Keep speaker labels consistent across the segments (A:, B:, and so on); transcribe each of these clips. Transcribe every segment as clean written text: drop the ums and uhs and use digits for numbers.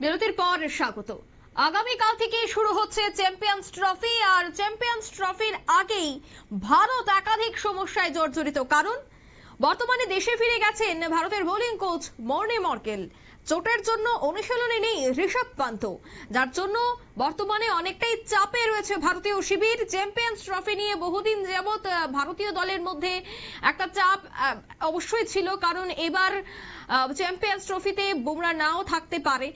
A: বিরতির পর স্বাগত। আগামীকাল থেকে শুরু হচ্ছে চ্যাম্পিয়ন্স ট্রফি, আর চ্যাম্পিয়ন্স ট্রফির আগেই ভারত একাধিক সমস্যায় জর্জরিত। কারণ বর্তমানে দেশে ফিরে গেছেন ভারতের বোলিং কোচ মর্নে মর্কেল। চোটের জন্য অনুশীলনে নেই ঋষভ পান্ত, যার জন্য বর্তমানে অনেকটাই চাপে রয়েছে ভারতীয় শিবির। চ্যাম্পিয়ন্স ট্রফি নিয়ে বহুদিন যাবত ভারতীয় দলের মধ্যে একটা চাপ অবশ্যই ছিল, কারণ এবার চ্যাম্পিয়ন্স ট্রফিতে বুমরা নাও থাকতে পারে।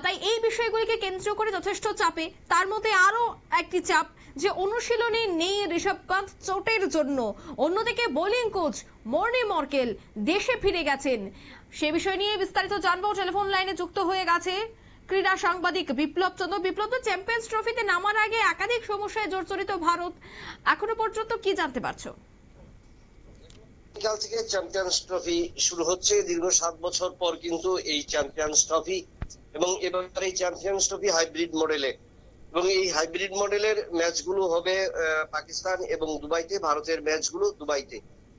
A: তাই এই বিষয়গুলিকে কেন্দ্র করে যথেষ্ট চাপে। তার মধ্যে আরো একটি চাপ যে অনুশীলনে নেই ঋষভ পান্ত চোটের জন্য। অন্যদিকে বোলিং কোচ মর্নে মর্কেল দেশে ফিরে গেছেন। সে বিষয় নিয়ে বিস্তারিত জানবো। টেলিফোন লাইনে যুক্ত হয়ে গেছে ক্রীড়া সাংবাদিক বিপ্লব চন্দ্র। বিপ্লব, চ্যাম্পিয়ন্স ট্রফিতে নামার আগে একাধিক সমস্যায় জর্জরিত ভারত, এখনো পর্যন্ত কি জানতে পারছো?
B: কাল থেকে চ্যাম্পিয়ন্স ট্রফি শুরু হচ্ছে। দীর্ঘ 7 বছর পর কিন্তু এই চ্যাম্পিয়ন্স ট্রফি, এবং এবার এই চ্যাম্পিয়ন্স ট্রফি হাইব্রিড মডেলে, এবং এই হাইব্রিড মডেলের ম্যাচগুলো হবে পাকিস্তান এবং দুবাইতে। ভারতের ম্যাচগুলো দুবাইতে।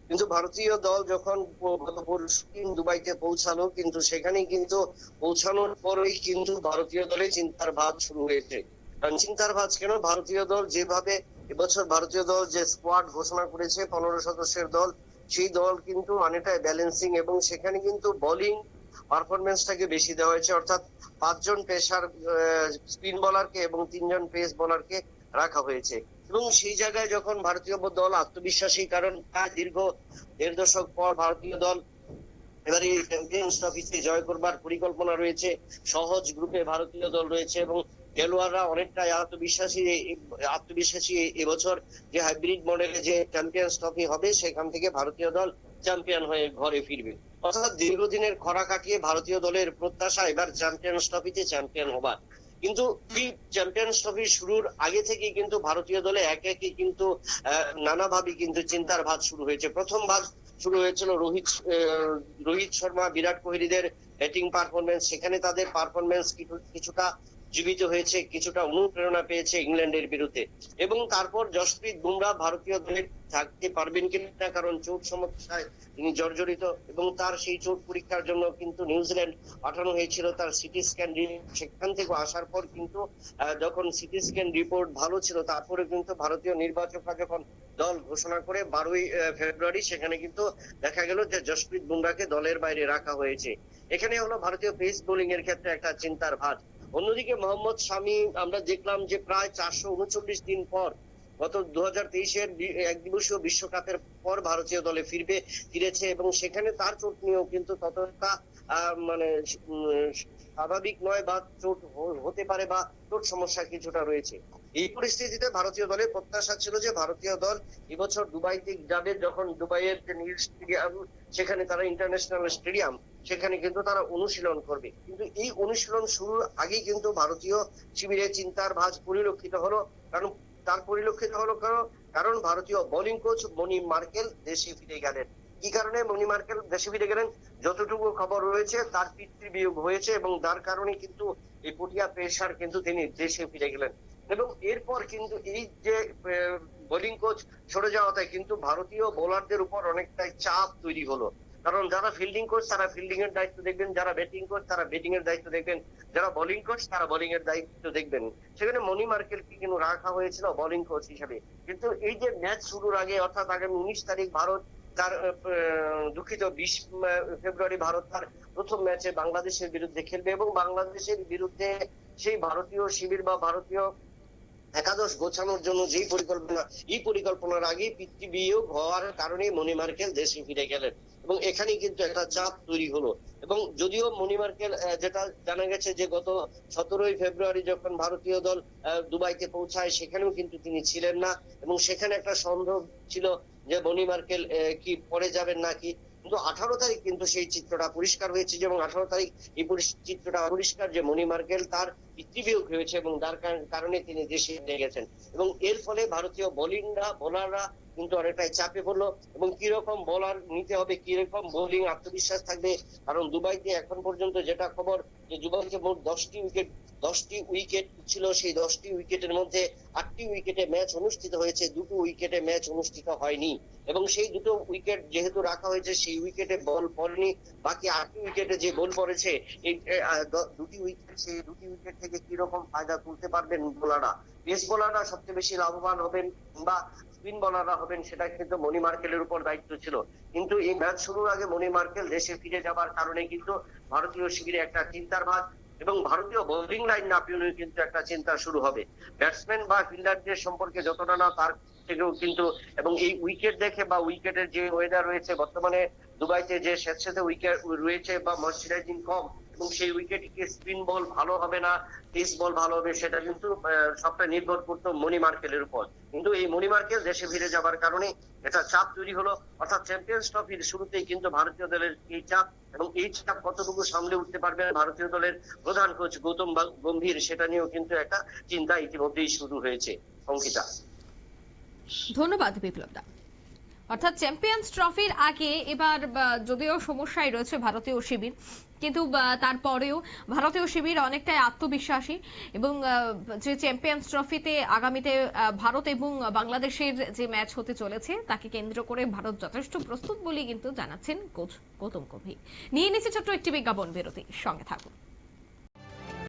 B: কিন্তু ভারতীয় দল যখন গত পরশুদিন দুবাইতে পৌঁছালো, কিন্তু সেখানে কিন্তু পৌঁছানোর পরেই কিন্তু ভারতীয় দলে চিন্তার ভাঁজ শুরু হয়েছে। কারণ চিন্তার ভাঁজ কেন? ভারতীয় দল যেভাবে এবছর ভারতীয় দল যে স্কোয়াড ঘোষণা করেছে 15 সদস্যের দল, সেই দল কিন্তু অনেকটাই ব্যালেন্সিং, এবং সেখানে কিন্তু বোলিং পারফরমেন্সটাকে বেশি দেওয়া হয়েছে। অর্থাৎ 5 জন পেসার স্পিন বোলারকে এবং 3 জন পেস বোলারকে রাখা হয়েছে। এবং সেই জায়গায় যখন ভারতীয় দল আত্মবিশ্বাসী, কারণ দীর্ঘ 1.5 দশক পর ভারতীয় দল এবারে চ্যাম্পিয়ন্স ট্রফিতে জয় করবার পরিকল্পনা রয়েছে। সহজ গ্রুপে ভারতীয় দল রয়েছে এবং খেলোয়াড়রা অনেকটাই আত্মবিশ্বাসী এবছর যে হাইব্রিড মডেলে যে চ্যাম্পিয়ন্স ট্রফি হবে, সেখান থেকে ভারতীয় দল চ্যাম্পিয়ন হয়ে ঘরে ফিরবে। অর্থাৎ দীর্ঘদিনের খরা কাটিয়ে ভারতীয় দলের প্রত্যাশা এবার চ্যাম্পিয়ন্স ট্রফিতে চ্যাম্পিয়ন হবার। কিন্তু এই চ্যাম্পিয়ন্স ট্রফি শুরুর আগে থেকে কিন্তু ভারতীয় দলে একে একে কিন্তু নানাভাবে কিন্তু চিন্তার ভাঁজ শুরু হয়েছে। প্রথম ভাঁজ শুরু হয়েছিল রোহিত শর্মা, বিরাট কোহলিদের ব্যাটিং পারফরমেন্স। সেখানে তাদের পারফরমেন্স কিছুটা জীবিত হয়েছে, কিছুটা অনুপ্রেরণা পেয়েছে ইংল্যান্ডের বিরুদ্ধে। এবং তারপর জসপ্রীত বুমরা ভারতীয় দলে থাকতে পারবেন কিনা, কারণ চোট সমস্যায় তিনি জর্জরিত, এবং তার সেই চোট পরীক্ষার জন্য কিন্তু নিউজিল্যান্ড পাঠানো হয়েছিল তার সিটি স্ক্যান। সেখান থেকে আসার পর কিন্তু যখন সিটি স্ক্যান রিপোর্ট ভালো ছিল, তারপরে কিন্তু ভারতীয় নির্বাচকরা যখন দল ঘোষণা করে 12ই ফেব্রুয়ারি, সেখানে কিন্তু দেখা গেল যে জসপ্রীত বুমরাকে দলের বাইরে রাখা হয়েছে। এখানে হলো ভারতীয় পেস বোলিং এর ক্ষেত্রে একটা চিন্তার ভাঁজ। অন্যদিকে মোহাম্মদ শামি আমরা দেখলাম যে প্রায় 439 দিন পর গত 2023-এর একদিবসীয় বিশ্বকাপের পর ভারতীয় দলে ফিরেছে, এবং সেখানে তার চোট নিয়েও কিন্তু ততটা মানে স্বাভাবিক নয়, বা চোট হতে পারে, বা চোট সমস্যা কিছুটা রয়েছে। এই পরিস্থিতিতে ভারতীয় দলের প্রত্যাশা ছিল যে ভারতীয় দল এবছর দুবাইতে যাবে, যখন দুবাইয়ের যে নীল স্টেডিয়াম, সেখানে তারা ইন্টারন্যাশনাল স্টেডিয়াম, সেখানে কিন্তু তারা অনুশীলন করবে। কিন্তু এই অনুশীলন শুরুর আগেই কিন্তু ভারতীয় শিবিরে চিন্তার ভাঁজ পরিলক্ষিত হলো। কারণ ভারতীয় বোলিং কোচ মনি মার্কেল দেশে ফিরে গেলেন। কি কারণে মনি মার্কেল দেশে ফিরে গেলেন? যতটুকু খবর রয়েছে তার পিতৃবিয়োগ হয়েছে, এবং তার কারণে কিন্তু এই পটিয়া পেসার কিন্তু তিনি দেশে ফিরে গেলেন। এবং এরপর কিন্তু এই যে বোলিং কোচ সরে যাওয়াতে কিন্তু ভারতীয় বোলারদের উপর অনেকটাই চাপ তৈরি হলো। কারণ যারা ফিল্ডিং কোচ তারা ফিল্ডিং এর দায়িত্ব দেখবেন, যারা ব্যাটিং কোচ তারা ব্যাটিং এর দায়িত্ব দেখবেন, যারা বোলিং কোচ তারা বোলিং এর দায়িত্ব দেখবেন। সেখানে মনি মার্কেলকে কিন্তু রাখা হয়েছিল বোলিং কোচ হিসেবে। কিন্তু এই যে ম্যাচ শুরুর আগে, অর্থাৎ আগামী 19 তারিখ ভারত তার 20 ফেব্রুয়ারি ভারত তার প্রথম ম্যাচে বাংলাদেশের বিরুদ্ধে খেলবে, এবং বাংলাদেশের বিরুদ্ধে সেই ভারতীয় শিবির বা ভারতীয় একাদশ গোছানোর জন্য যেই পরিকল্পনা, এই পরিকল্পনার আগেই পিতৃবিয়োগ হওয়ার কারণে মনি মার্কেল দেশে ফিরে গেলেন, এবং এখানে কিন্তু একটা চাপ তৈরি হলো। এবং যদিও মনি মার্কেল, যেটা জানা গেছে যে গত 17ই ফেব্রুয়ারি যখন ভারতীয় দল দুবাইতে পৌঁছায়, সেখানেও কিন্তু তিনি ছিলেন না, এবং সেখানে একটা সন্দেহ ছিল যে মনি মার্কেল কি পরে যাবেন নাকি। কিন্তু 18 তারিখ কিন্তু সেই চিত্রটা পরিষ্কার হয়েছে, এবং 18 তারিখ এই চিত্রটা পরিষ্কার যে মনি মার্কেল তার পিতৃবিয়োগ হয়েছে, এবং তার কারণে তিনি দেশে ফিরে গেছেন। এবং এর ফলে ভারতীয় বোলাররা কিন্তু অনেকটাই চাপে পড়লো, এবং কিরকম বোলার নিতে হবে, কিরকম বোলিং আত্মবিশ্বাস থাকবে। কারণ দুবাইতে এখন পর্যন্ত যেটা খবর, যে দুবাইতে মোট 10টি উইকেট ছিল, সেই 10টি উইকেটের মধ্যে 8টি উইকেটে ম্যাচ অনুষ্ঠিত হয়েছে, 2টো উইকেটে ম্যাচ অনুষ্ঠিত হয়নি। এবং সেই 2টো উইকেট যেহেতু রাখা হয়েছে, সেই উইকেটে বল পড়েনি। বাকি 8টি উইকেটে যে বল পড়েছে, এই 2টি উইকেট, সেই 2টি উইকেট থেকে কি রকম ফায়দা তুলতে পারবেন বোলাররা, পেস বোলাররা সবচেয়ে বেশি লাভবান হবেন বা স্পিন বোলাররা হবেন, সেটা কিন্তু মনি মার্কেলের উপর দায়িত্ব ছিল। কিন্তু এই ম্যাচ শুরুর আগে মনি মার্কেল দেশে ফিরে যাবার কারণে কিন্তু ভারতীয় শিবিরে একটা চিন্তার ভাঁজ এবং ভারতীয় বোলিং লাইন নাপিয়ে কিন্তু একটা চিন্তা শুরু হবে। ব্যাটসম্যান বা ফিল্ডারদের সম্পর্কে যতটা না, তার থেকেও কিন্তু, এবং এই উইকেট দেখে বা উইকেটের যে ওয়েদার রয়েছে বর্তমানে দুবাইতে, যে স্যাঁতসেঁতে উইকেট রয়েছে বা ময়শ্চারাইজিং কম, এবং সেই উইকেটে কি স্পিন বল ভালো হবে না পেস বল ভালো হবে, সেটা কিন্তু সবটা নির্ভর করতো মনি মার্কেলের উপর। কিন্তু এই মনি মার্কেল দেশে ফিরে যাবার কারণে এটা চাপ তৈরি হলো। অর্থাৎ চ্যাম্পিয়ন্স ট্রফির শুরুতেই কিন্তু ভারতীয় দলের এই চাপ, এবং এই চাপ কতটুকু সামলে উঠতে পারবে ভারতীয় দলের প্রধান কোচ গৌতম গম্ভীর, সেটা নিয়েও কিন্তু একটা চিন্তা ইতিমধ্যেই শুরু হয়েছে। অঙ্কিতা,
A: ধন্যবাদ বিপ্লব দা। অর্থাৎ চ্যাম্পিয়ন্স ট্রফির আগে এবার যদিও সমস্যায় রয়েছে ভারতীয় শিবির, কিন্তু তারপরেও ভারতীয় শিবির অনেকটাই আত্মবিশ্বাসী এবং যে চ্যাম্পিয়ন্স ট্রফিতে আগামীতে ভারত এবং বাংলাদেশের যে ম্যাচ হতে চলেছে তাকে কেন্দ্র করে ভারত যথেষ্ট প্রস্তুত বলেই কিন্তু জানাচ্ছেন কোচ গৌতম গম্ভীর। নিয়ে নিচ্ছে ছোট্ট একটি বিজ্ঞাপন বিরতি, সঙ্গে থাকুন।